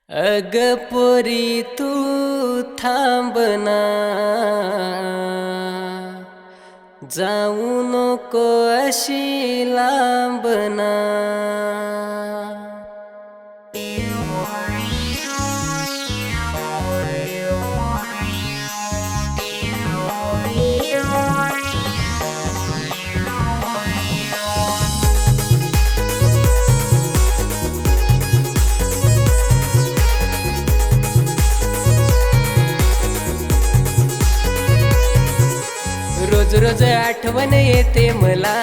अग पोरी तू थांबना, जाऊ नको अशी लांबना. रोज रोज आठवण येते मला,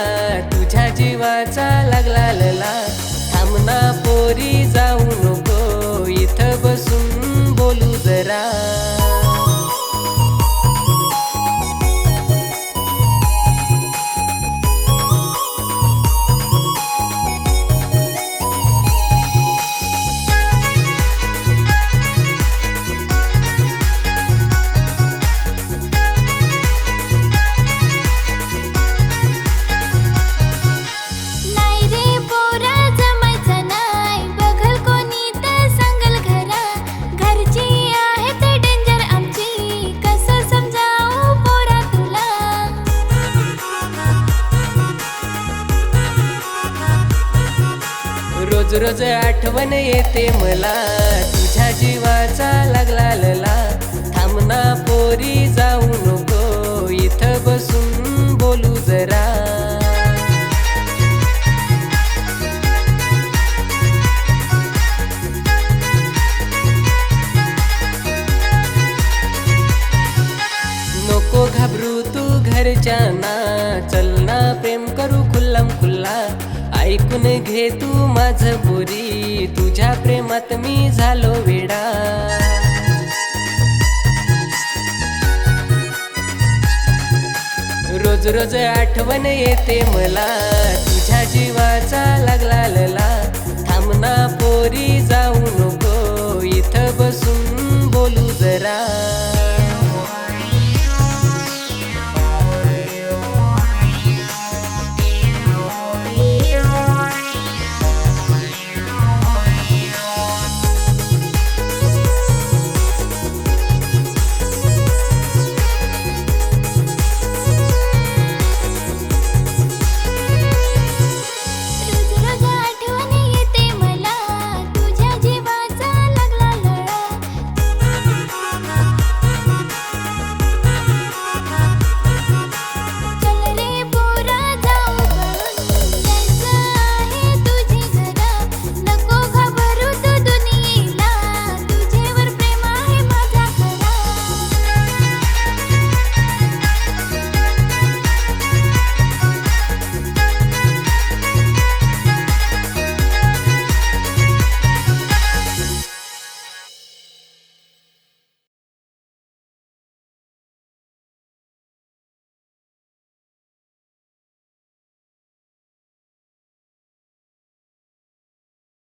तुझ्या जीवाचा लागला लला. थांबना पोरी जाऊ नको, इथं बसून बोलू जरा. रोज रोज आठवण येते मला, तुझ्या जीवाचा लागला लला. थांबना पोरी जाऊ नको, इथं बसून बोलू जरा. नको घाबरू तू घरच्यांना, चलना प्रेम करू खुल्लम खुल्ला. ऐकून घे तू माझं पोरी, तुझ्या प्रेमात मी झालो वेडा. रोज रोज आठवण येते मला, तुझ्या जीवाचा